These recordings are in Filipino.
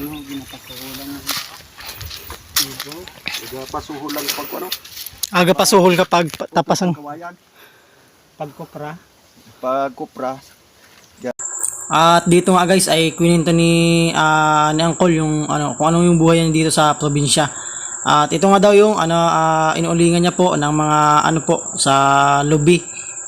Ano, ginapasuhulan na. Ito. Ginapasuhulan pag ano? Aga pasuhol kapag tapas ang... Kawayan. Pagkupra. Pag kupra. At dito nga guys ay kwento ni Uncle yung ano kung ano yung buhay niya dito sa probinsya. At ito nga daw yung inuulingan niya po ng mga ano po sa lubi.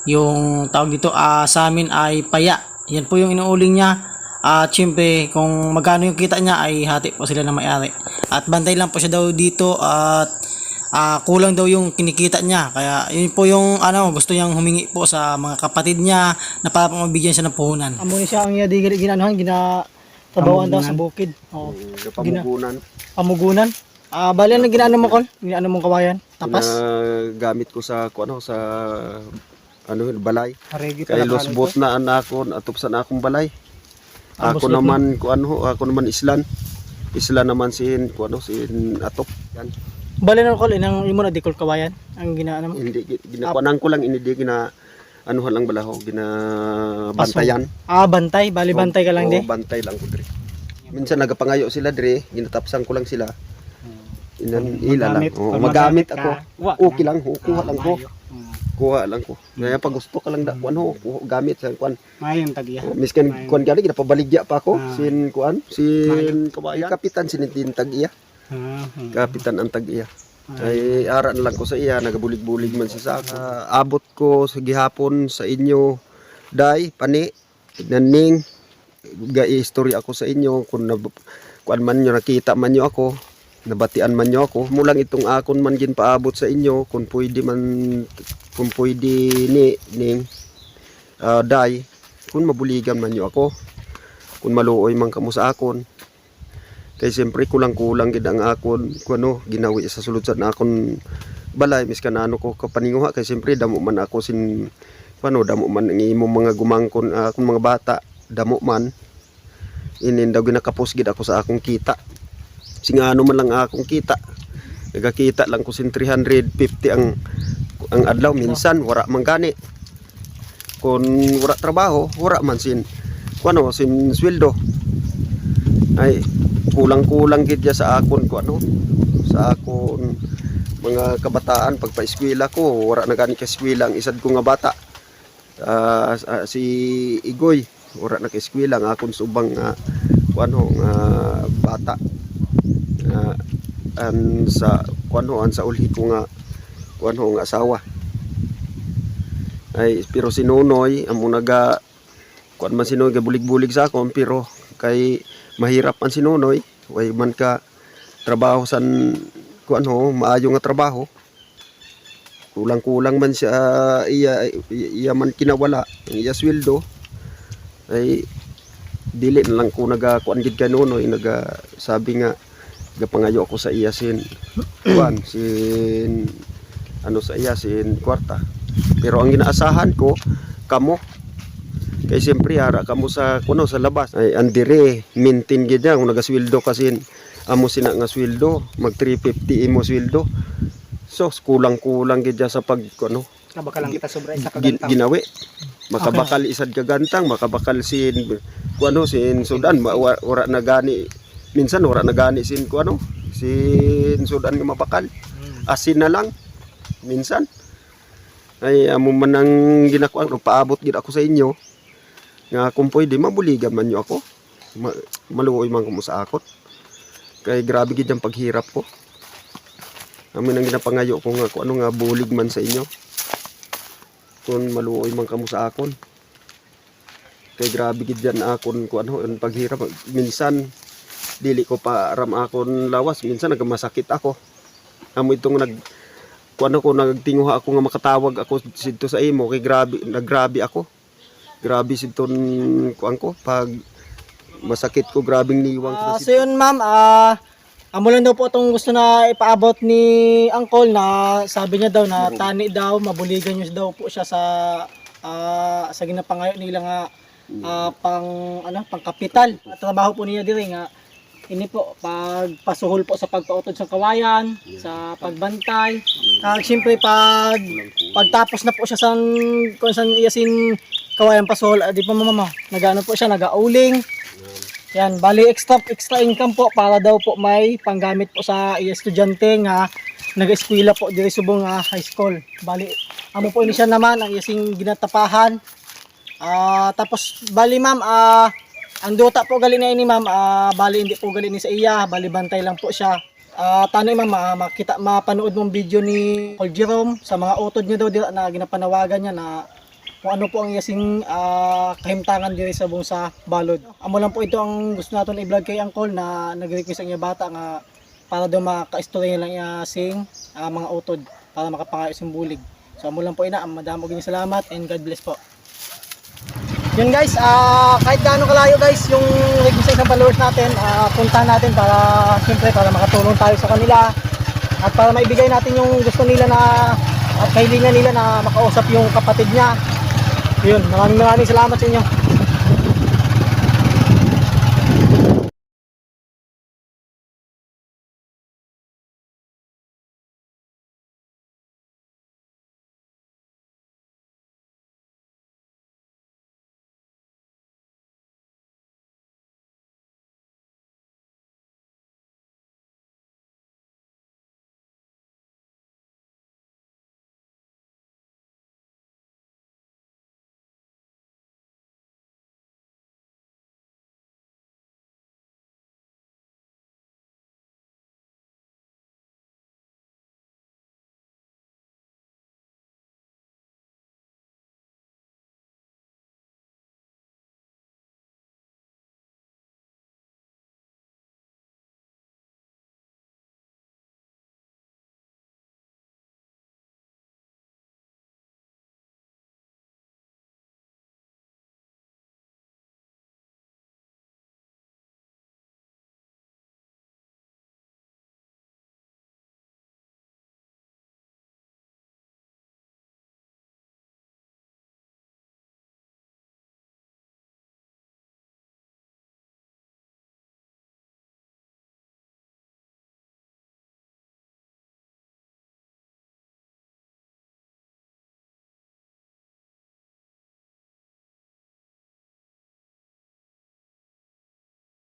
Yung tawag dito sa amin ay paya. Yan po yung inuuling niya. At syempre kung magkano yung kita niya ay hati po sila ng may-ari. At bantay lang po siya daw dito at kulang daw yung kinikita niya, kaya yun po yung gusto niyang humingi po sa mga kapatid niya na para mabigyan siya ng puhunan. Amo ni siya ang ginanahan, ginatabawan daw sa bukid. Oo. Pamugunan. Pamugunan. Bali na ginano mo kol? Ginano mong kawayan? Tapas? Gamit ko sa sa balay. Haregi Kay losbot na anakon atupsan akong balay. Ako naman ako naman islan. Islan naman sin sin atop. Yan. Bali na kol inang imo na dikol kawayan ang ginaano mo? Hindi ginakuanan ko lang hindi gina anuhan lang balaho ginabantayan. Bantay, bali bantay ka lang di. Bantay lang ko dire. Minsan nagapangayo sila dire, ginatapsan ko lang sila. Ila lang. Magamit ako. Okay lang, kuha lang ko. Kuha lang ko. Kaya pag gusto ka lang gamit sa kuan. Mayong tagiya. Miskin kuan gali ginapabaligya pa ako sin kawayan kapitan sinitin tagiya. Kapitan ang tag-iya. Ay ara na lang ko sa iya, nagabulig-bulig man siya sa abot ko sa gihapon sa inyo. Day, pani, naning istorya ako sa inyo kung kuan man nyo nakita man nyo ako, nabatian man nyo ako. Mulang itong akon man gin paabot sa inyo kung pwede ning day, kung mabuligan man nyo ako, kung maluoy man kamo sa akon. Kay siyempre kulang-kulang gid ang akon ginawi sa sulod sa akon balay miskan ko kapaninguha kay siyempre damo man ako damo man ang imong mga gumangkon akong mga bata damo man inin daw ginakapos gid ako sa akong kita singano man lang akong kita nagakita lang ko sin 350 ang adlaw minsan wara man gani kun wara trabaho wara man sin sin sweldo ay kulang-kulang gid sa akon sa akon mga kabataan pagpa-eskwela ko wala na gani ka eskwela ang isad ko nga bata si Igoy wala na ka eskwela ang akon subang bata an sa ulhi ko nga nga asawa ay pero si Nonoy amo naga man si Nonoy bulig-bulig sa akon pero kay mahirap man si Nonoy way man ka trabaho san maayo nga trabaho kulang-kulang man siya iya man kinawala ang iya sweldo ay dili na lang ko nagakuan gid ka Nonoy sabi nga gapangayo ako sa iya sin sa iya sin kwarta pero ang ginaasahan ko kamo kay siyempre hara kamo sa sa labas ay andire maintain gid kung nagasweldo kasi amo sina nga sweldo mag 350 imo sweldo so kulang-kulang gid sa pag Kabakal lang kita sobra sa kagantang. Ginawi makabakal isad kagantang makabakal sin sin Sudan wala na gani minsan wala na gani sin sin Sudan nga mabakal asin na lang minsan ay amo man ang ginakuan paabot gid ako sa inyo nga kung pwede mabuligan man nyo ako maluoy man ko sa akot kay grabe gid ang paghirap ko amin ang ginapangayo ko nga kung nga bulig man sa inyo kung maluoy man kamo sa akon kay grabe gid yan akon kung ang paghirap minsan dili ko pa aram akon lawas minsan nagmasakit ako amo itong nagtinguha ako nga makatawag ako sidto sa imo kay grabe ako grabe siton kuan ko pag masakit ko grabing niwang ko so yun ma'am amo lang daw po itong gusto na ipaabot ni Uncle na sabi niya daw na tani daw mabuligan niyo daw po siya sa ginapangayo nila nga pang kapital at trabaho po niya dire nga ini po pagpasuhol po sa pagpautod sa kawayan sa pagbantay siyempre pagtapos na po siya kung san iyasin kawayan pasuhol di pa mama nagaano po siya nagauling Yan, bali extra income po para daw po may panggamit po sa estudyante nga nag-eskwela po diri subong high school. Bali amo po ini siya naman ang iyang ginatapahan. Tapos bali ma'am, ang duta po gali na ini ma'am, bali hindi po gali ni sa iya, bali bantay lang po siya. Tanay ma'am, makita mapanood mong video ni Paul Jerome sa mga utod niya daw dira na ginapanawagan niya na kung ano po ang iyasing kahimtangan diri sa buong sa balod. Amo lang po ito ang gusto naton i-vlog kay Uncle na nag-request ang iya bata nga para daw maka-istorya lang iyasing mga utod para makapangayo sing bulig. So amo lang po ina, madamo gini salamat and God bless po. Yun guys, kahit gaano kalayo guys yung request ng followers natin, puntahan natin para siyempre para makatulong tayo sa kanila at para maibigay natin yung gusto nila na at kahilingan nila na makausap yung kapatid niya. Yun, maraming salamat sa inyo.